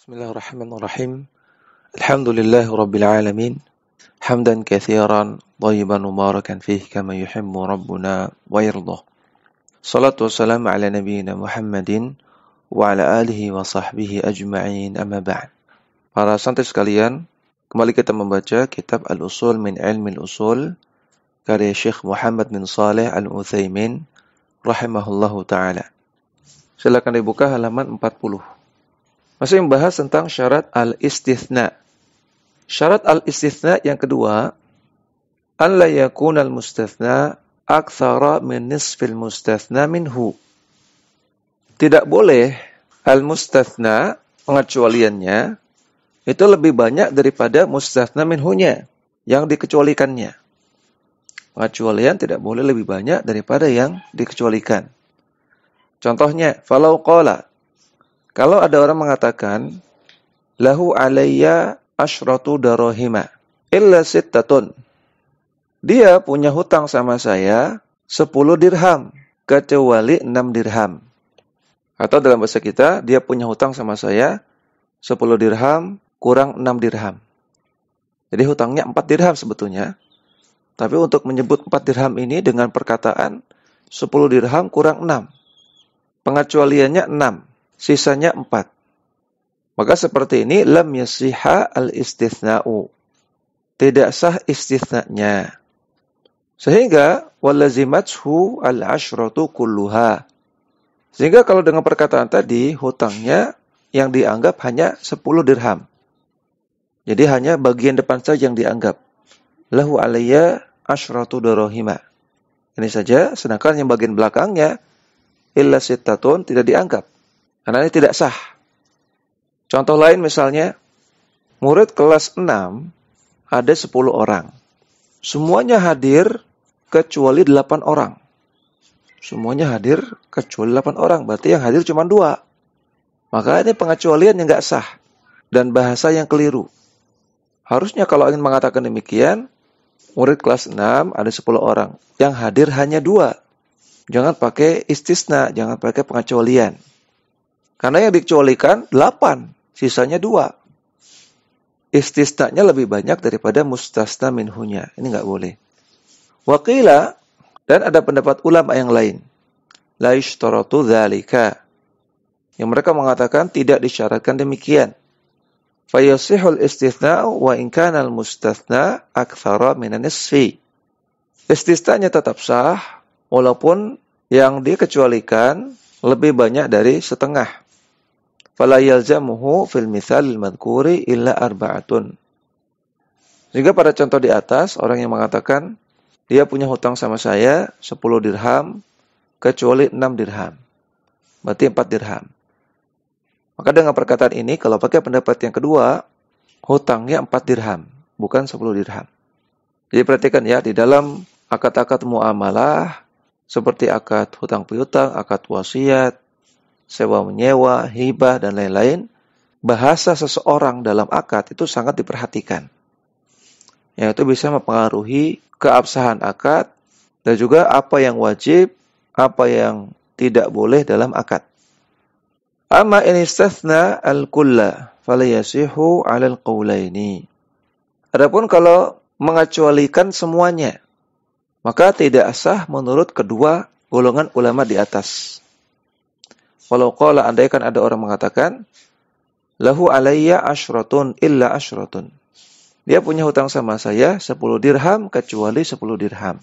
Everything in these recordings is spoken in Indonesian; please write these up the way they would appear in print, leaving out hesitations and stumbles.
Bismillahirrahmanirrahim. Alhamdulillahi rabbil alamin. Hamdan katsiran thayyiban mubarakan fihi kama yuhibbu rabbuna wa yardah. Salatu wassalamu ala nabiyyina Muhammadin wa ala alihi wa sahbihi ajma'in, amma ba'd. Para santri sekalian, kembali kita membaca kitab Al-Usul min Ilmi Al-Usul karya Syekh Muhammad bin Shalih Al-Utsaimin rahimahullahu taala. Silakan dibuka halaman 40. Masih membahas tentang syarat al-istithna. Syarat al-istithna yang kedua, alla yakuna al-mustathna aktsara min nisfil mustathna minhu. Tidak boleh al-mustathna, pengecualiannya, itu lebih banyak daripada mustathna minhunya, yang dikecualikannya. Pengecualian tidak boleh lebih banyak daripada yang dikecualikan. Contohnya, falau qala, kalau ada orang mengatakan, lahu alayya asyratu darahima, illa sittatun. Dia punya hutang sama saya 10 dirham, kecuali 6 dirham. Atau dalam bahasa kita, dia punya hutang sama saya 10 dirham kurang 6 dirham. Jadi hutangnya 4 dirham sebetulnya. Tapi untuk menyebut 4 dirham ini dengan perkataan 10 dirham kurang 6. Pengecualiannya 6. Sisanya 4. Maka seperti ini lam yasiha al-istithna'u. Tidak sah istithna'nya. Sehingga walazimathu al-asyratu kulluha. Sehingga kalau dengan perkataan tadi hutangnya yang dianggap hanya 10 dirham. Jadi hanya bagian depan saja yang dianggap. Lahu alayya asyratu darahima. Ini saja, sedangkan yang bagian belakangnya illa sittatun tidak dianggap. Karena ini tidak sah. Contoh lain misalnya, murid kelas 6 ada 10 orang. Semuanya hadir kecuali 8 orang. Semuanya hadir kecuali 8 orang. Berarti yang hadir cuma 2. Maka ini pengecualian yang nggak sah. Dan bahasa yang keliru. Harusnya kalau ingin mengatakan demikian, murid kelas 6 ada 10 orang. Yang hadir hanya 2. Jangan pakai istisna, jangan pakai pengecualian. Karena yang dikecualikan 8, sisanya 2. Istisnanya lebih banyak daripada mustasna minhunya. Ini nggak boleh. Waqila, dan ada pendapat ulama yang lain. La yushtaratu dzalika. Yang mereka mengatakan tidak disyaratkan demikian. Fayasihul istithna'u wa in kana al-mustathna aktsara min an-nisfi. Istisnanya tetap sah walaupun yang dikecualikan lebih banyak dari setengah. Fala yalzamuhu fil mithalil madhkuri illa arba'atun. Sehingga pada contoh di atas, orang yang mengatakan, dia punya hutang sama saya 10 dirham, kecuali 6 dirham. Berarti 4 dirham. Maka dengan perkataan ini, kalau pakai pendapat yang kedua, hutangnya 4 dirham, bukan 10 dirham. Jadi perhatikan ya, di dalam akad-akad muamalah, seperti akad hutang piutang, akad wasiat, sewa menyewa, hibah, dan lain-lain, bahasa seseorang dalam akad itu sangat diperhatikan. Yang itu bisa mempengaruhi keabsahan akad, dan juga apa yang wajib, apa yang tidak boleh dalam akad. Amma in istathna al-kulla, falayasihu alal qawlaini. Adapun kalau mengecualikan semuanya, maka tidak sah menurut kedua golongan ulama di atas. Walau qala, andaikan ada orang mengatakan, lahu alayya asyratun illa asyratun. Dia punya hutang sama saya 10 dirham kecuali 10 dirham.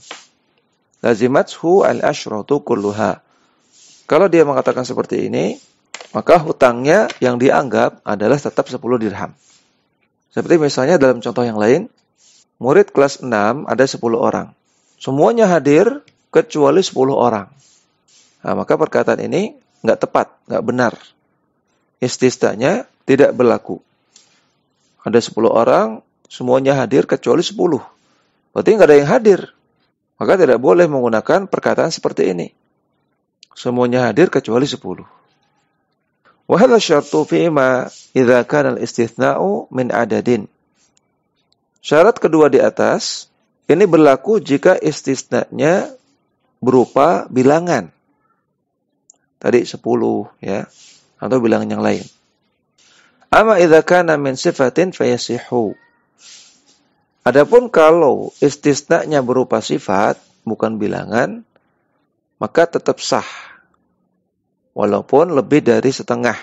Lazimathu al-asyratu kulluha. Kalau dia mengatakan seperti ini, maka hutangnya yang dianggap adalah tetap 10 dirham. Seperti misalnya dalam contoh yang lain, murid kelas 6 ada 10 orang. Semuanya hadir kecuali 10 orang. Nah, maka perkataan ini nggak tepat, nggak benar. Istisnanya tidak berlaku. Ada 10 orang, semuanya hadir kecuali 10. Berarti nggak ada yang hadir. Maka tidak boleh menggunakan perkataan seperti ini. Semuanya hadir kecuali 10. Wa hadza syartu fi ma idza kana al-istithna'u min adadin. Syarat kedua di atas, ini berlaku jika istisnanya berupa bilangan. Tadi 10 ya, atau bilangan yang lain. Ama idza kana min sifatin fayasihu. Adapun kalau istisna-nya berupa sifat, bukan bilangan, maka tetap sah. Walaupun lebih dari setengah.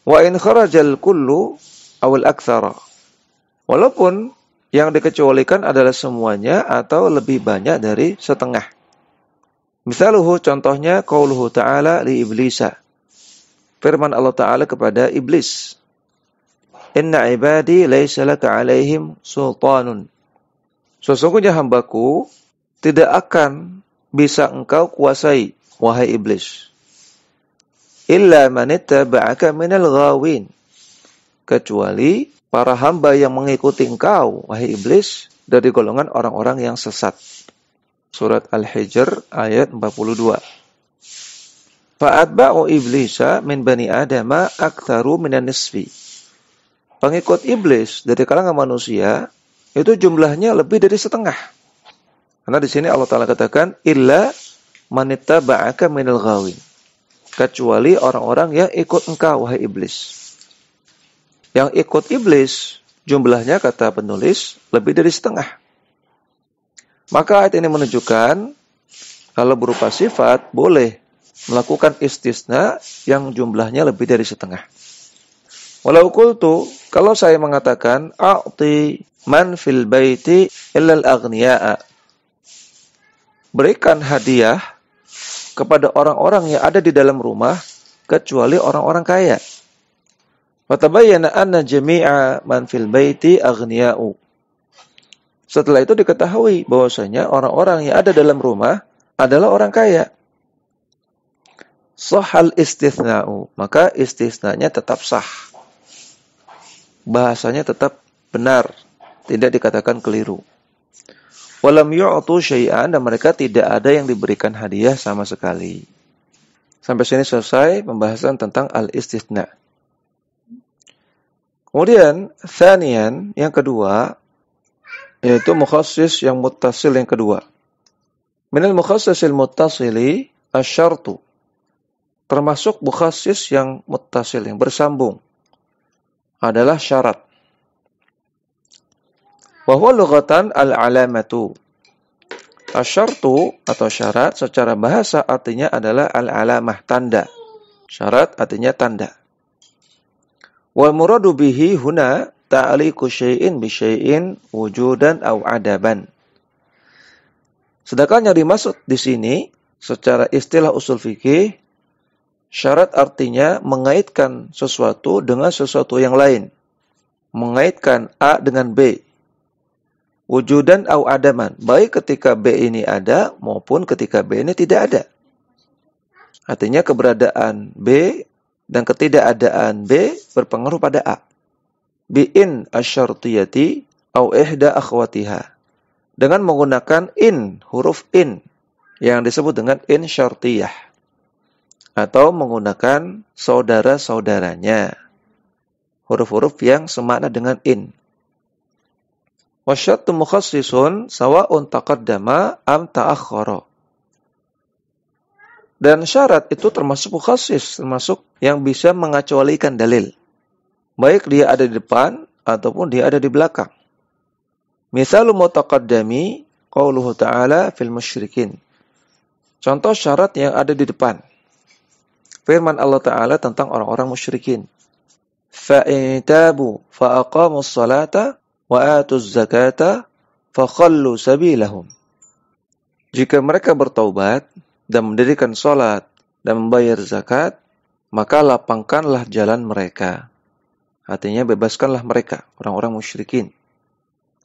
Wa in kharajal kullu awil aktsara. Walaupun yang dikecualikan adalah semuanya atau lebih banyak dari setengah. Misaluhu, contohnya qauluhu ta'ala li iblisa. Firman Allah Ta'ala kepada iblis. Inna ibadi laisa laka alaihim sultanun. Sesungguhnya hambaku tidak akan bisa engkau kuasai, wahai iblis. Illa man ittaba'aka minal ghawin. Kecuali para hamba yang mengikuti engkau, wahai iblis, dari golongan orang-orang yang sesat. Surat Al-Hijr ayat 42. Fa'atba'u iblisa min bani adama aktsaru minan nisfi. Pengikut iblis dari kalangan manusia itu jumlahnya lebih dari setengah. Karena di sini Allah Ta'ala katakan illa man ittaba'aka minal ghawin. Kecuali orang-orang yang ikut engkau, wahai iblis. Yang ikut iblis jumlahnya, kata penulis, lebih dari setengah. Maka ayat ini menunjukkan kalau berupa sifat boleh melakukan istisna yang jumlahnya lebih dari setengah. Walau qultu, kalau saya mengatakan a'ti man fil baiti illal aghniya'a. Berikan hadiah kepada orang-orang yang ada di dalam rumah kecuali orang-orang kaya. Fatabayyana anna jami'a man fil baiti aghniya'u. Setelah itu diketahui bahwasanya orang-orang yang ada dalam rumah adalah orang kaya. Sahal istithna'u, maka istisnanya tetap sah. Bahasanya tetap benar, tidak dikatakan keliru. Walam yu'tu syai'an, dan mereka tidak ada yang diberikan hadiah sama sekali. Sampai sini selesai pembahasan tentang al-istithna. Kemudian, tsaniyan, yang kedua, yaitu mukhassis yang muttasil yang kedua. Minal mukhassisil muttasili asyartu. Termasuk mukhassis yang muttasil, yang bersambung, adalah syarat. Wa huwa lughatan al-alamatu. Asyartu atau syarat secara bahasa artinya adalah al-alamah, tanda. Syarat artinya tanda. Wal muradu bihi huna ta'liqu syai'in bi syai'in wujudan aw adaban. Sedangkan yang dimaksud di sini secara istilah usul fikih, syarat artinya mengaitkan sesuatu dengan sesuatu yang lain. Mengaitkan A dengan B. Wujudan au adaman. Baik ketika B ini ada maupun ketika B ini tidak ada. Artinya keberadaan B dan ketidakadaan B berpengaruh pada A. Bi'in asyartiyati au ihda akhwatiha. Dengan menggunakan in, huruf in, yang disebut dengan in syartiyah. Atau menggunakan saudara-saudaranya. Huruf-huruf yang semakna dengan in. Wasyattu mukhassisun sawa'un taqaddama am ta'akhkhara. Dan syarat itu termasuk mukhassis, termasuk yang bisa mengecualikan dalil. Baik dia ada di depan ataupun dia ada di belakang. Misalu mutaqaddami qauluhu ta'ala fil musyrikin. Contoh syarat yang ada di depan. Firman Allah Ta'ala tentang orang-orang musyrikin. فَإِنْ تَابُوا فَأَقَامُوا الصَّلَاةَ وَآتُوا الزَّكَاةَ فَخَلُّوا سَبِيلَهُمْ. Jika mereka bertaubat dan mendirikan salat dan membayar zakat, maka lapangkanlah jalan mereka. Artinya bebaskanlah mereka, orang-orang musyrikin.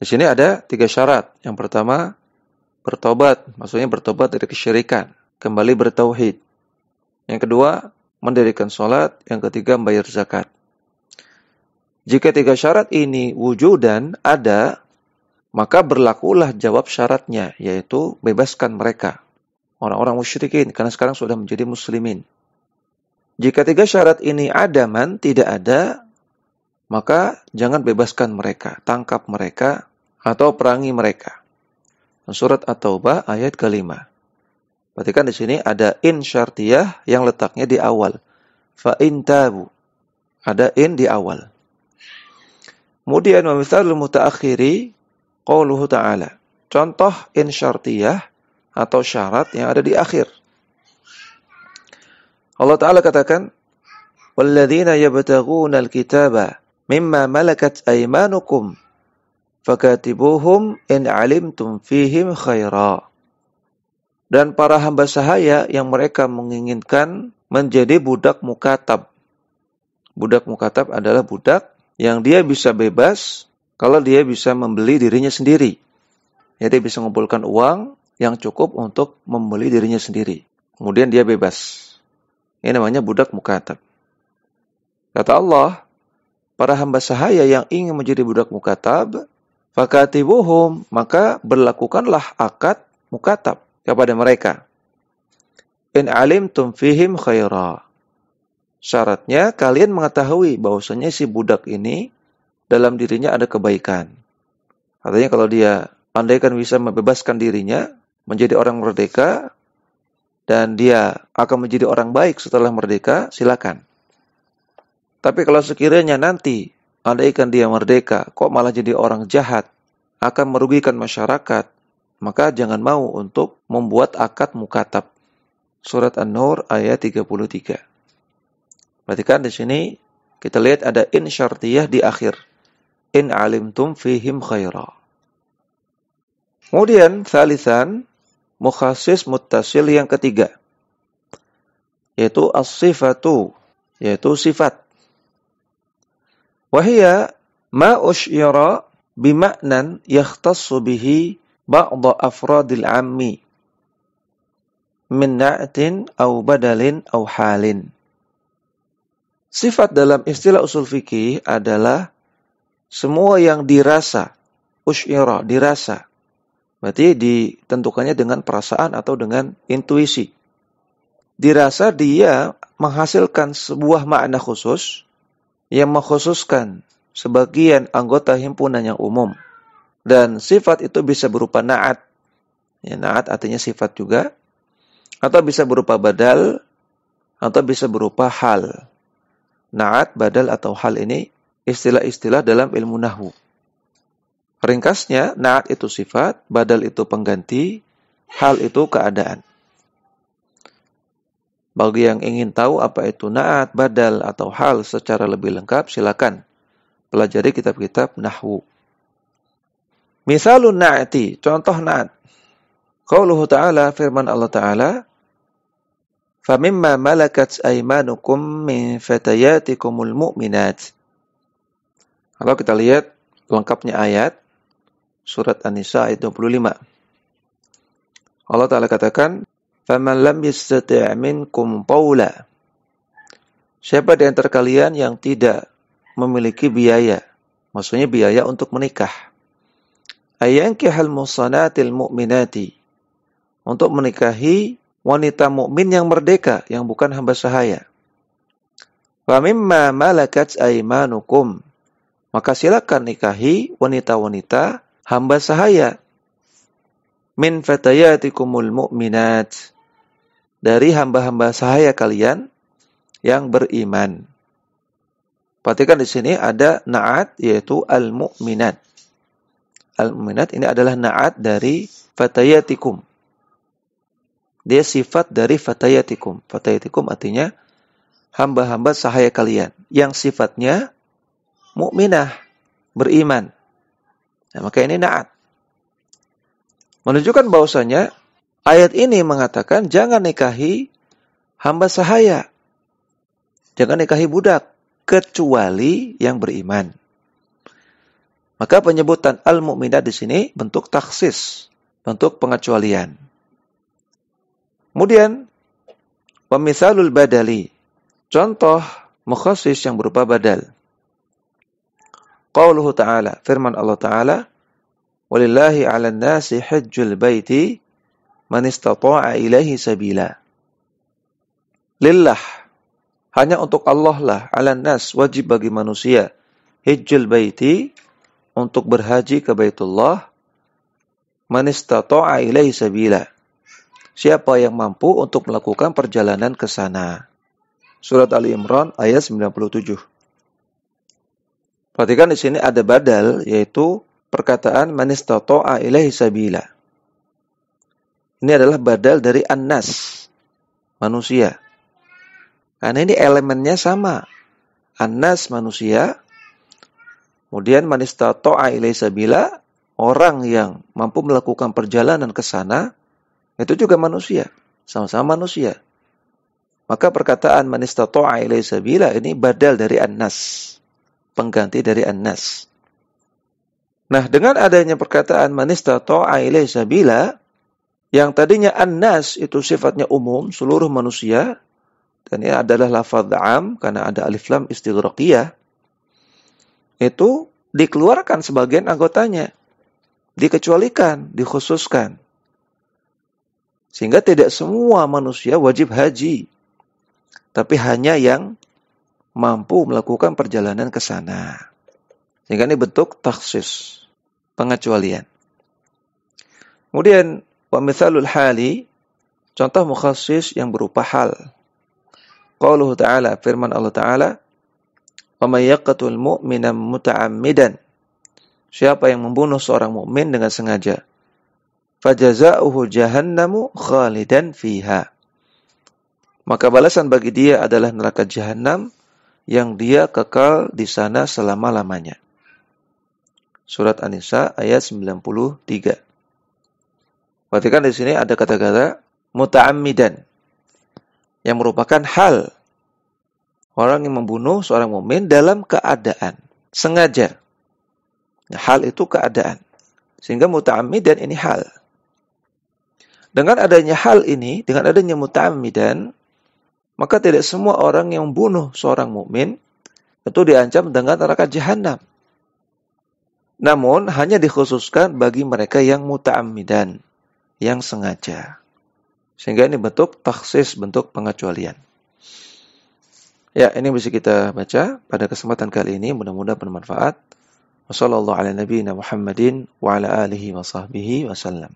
Di sini ada 3 syarat. Yang pertama, bertobat, maksudnya bertobat dari kesyirikan, kembali bertauhid. Yang kedua, mendirikan salat. Yang ketiga, membayar zakat. Jika 3 syarat ini wujudan ada, maka berlakulah jawab syaratnya, yaitu bebaskan mereka, orang-orang musyrikin, karena sekarang sudah menjadi muslimin. Jika 3 syarat ini adaman, tidak ada, maka jangan bebaskan mereka, tangkap mereka, atau perangi mereka. Surat At-Taubah ayat ke-5. Perhatikan di sini ada in syartiyah yang letaknya di awal. Fa in tabu. Ada in di awal. Kemudian wa mithalul mutaakhiri qauluhu ta'ala. Contoh in syartiyah atau syarat yang ada di akhir. Allah Ta'ala katakan, walladzina yabtaghuna al-kitaba mimma malakat aymanukum fakatibuhum in alimtum fihim khaira. Dan para hamba sahaya yang mereka menginginkan menjadi budak mukatab. Budak mukatab adalah budak yang dia bisa bebas kalau dia bisa membeli dirinya sendiri. Ya, dia bisa mengumpulkan uang yang cukup untuk membeli dirinya sendiri. Kemudian dia bebas. Ini namanya budak mukatab. Kata Allah, para hamba sahaya yang ingin menjadi budak mukatab, fakatibuhum, maka berlakukanlah akad mukatab kepada mereka. In alimtum fihim khaira. Syaratnya kalian mengetahui bahwasanya si budak ini dalam dirinya ada kebaikan. Artinya kalau dia andaikan bisa membebaskan dirinya menjadi orang merdeka dan dia akan menjadi orang baik setelah merdeka, silakan. Tapi kalau sekiranya nanti andaikan dia merdeka kok malah jadi orang jahat, akan merugikan masyarakat, maka jangan mau untuk membuat akad mukatab. Surat An-Nur ayat 33. Perhatikan di sini kita lihat ada in syartiyah di akhir. In alimtum fihim khaira. Kemudian thalithan mukhasis muttasil yang ketiga, yaitu as-sifatu, yaitu sifat. Wahia ma usyira bima'nan yakhtassu bihi ba'da afradil ammi min na'tin aw badalin aw halin. Sifat dalam istilah usul fikih adalah semua yang dirasa, usyira, dirasa. Berarti ditentukannya dengan perasaan atau dengan intuisi. Dirasa dia menghasilkan sebuah makna khusus yang mengkhususkan sebagian anggota himpunan yang umum. Dan sifat itu bisa berupa na'at. Ya, na'at artinya sifat juga. Atau bisa berupa badal. Atau bisa berupa hal. Na'at, badal, atau hal ini istilah-istilah dalam ilmu nahwu. Ringkasnya, na'at itu sifat, badal itu pengganti, hal itu keadaan. Bagi yang ingin tahu apa itu na'at, badal, atau hal secara lebih lengkap, silakan pelajari kitab-kitab nahwu. Misalun na'ati, contoh na'at. Qauluhu ta'ala, firman Allah ta'ala, فَمِمَّا مَلَكَتْ أَيْمَانُكُمْ مِنْ فَتَيَاتِكُمُ الْمُؤْمِنَاتِ. Kalau kita lihat lengkapnya ayat, surat An-Nisa ayat 25. Allah Ta'ala katakan, فَمَنْ لَمْ يَسْتَطِعْ مِنْكُمْ طَوْلًا. Siapa di antara kalian yang tidak memiliki biaya, maksudnya biaya untuk menikah, ayankihal musanatil mu'minati, untuk menikahi wanita mukmin yang merdeka, yang bukan hamba sahaya. Wa mimma malakat aymanukum, maka silakan nikahi wanita-wanita hamba sahaya. Min fatayatikumul mu'minat, dari hamba-hamba sahaya kalian yang beriman. Perhatikan di sini ada na'at, yaitu al-mu'minat. Al-mu'minat ini adalah na'at dari fatayatikum. Dia sifat dari fatayatikum. Fatayatikum artinya hamba-hamba sahaya kalian yang sifatnya mukminah, beriman. Nah, maka ini na'at. Menunjukkan bahwasanya ayat ini mengatakan jangan nikahi hamba sahaya. Jangan nikahi budak kecuali yang beriman. Maka penyebutan al-mu'minat di sini bentuk taksis, bentuk pengecualian. Kemudian, wamithalul badali, contoh mukhasis yang berupa badal. Qauluhu ta'ala, firman Allah Ta'ala, walillahi 'alan nasi hajjul baiti man istata'a ilaihi sabila. Lillah, hanya untuk Allah lah, 'alan nas, wajib bagi manusia, hajjul baiti, untuk berhaji ke Baitullah, man istata'a ilaihi sabila. Siapa yang mampu untuk melakukan perjalanan ke sana. Surat Ali Imran ayat 97. Perhatikan di sini ada badal, yaitu perkataan man istata'a ilaihi sabila. Ini adalah badal dari an-nas, manusia. Karena ini elemennya sama. An-nas, manusia. Kemudian man istata'a ilaihi sabila, orang yang mampu melakukan perjalanan ke sana, itu juga manusia. Sama-sama manusia. Maka perkataan man istata'a ilaihi sabila ini badal dari an-nas. Pengganti dari an-nas. Nah, dengan adanya perkataan man istata'a ilaihi sabila, yang tadinya an-nas itu sifatnya umum, seluruh manusia, dan ini adalah lafadz 'am karena ada alif lam istighraqiyah, itu dikeluarkan sebagian anggotanya, dikecualikan, dikhususkan. Sehingga tidak semua manusia wajib haji, tapi hanya yang mampu melakukan perjalanan ke sana. Sehingga ini bentuk takhsis, pengecualian. Kemudian wa mithalul hali, contoh mukhassis yang berupa hal. Qauluhu ta'ala, firman Allah Ta'ala, wa may yaqtul mu'mina muta'ammidan, siapa yang membunuh seorang mukmin dengan sengaja, fajaza'uhu jahannamu khalidan fiha, maka balasan bagi dia adalah neraka jahanam yang dia kekal di sana selama-lamanya. Surat An-Nisa ayat 93. Perhatikan di sini ada kata-kata muta'ammidan yang merupakan hal orang yang membunuh seorang mukmin dalam keadaan sengaja. Hal itu keadaan. Sehingga muta'ammidan ini hal. Dengan adanya hal ini, dengan adanya muta'ammidan, maka tidak semua orang yang membunuh seorang mukmin itu diancam dengan neraka jahanam. Namun hanya dikhususkan bagi mereka yang muta'ammidan, yang sengaja. Sehingga ini bentuk takhsis, bentuk pengecualian. Ya, ini bisa kita baca pada kesempatan kali ini, mudah-mudahan bermanfaat. Wassallallahu ala nabiyyina Muhammadin wa ala alihi wa sahbihi wasallam.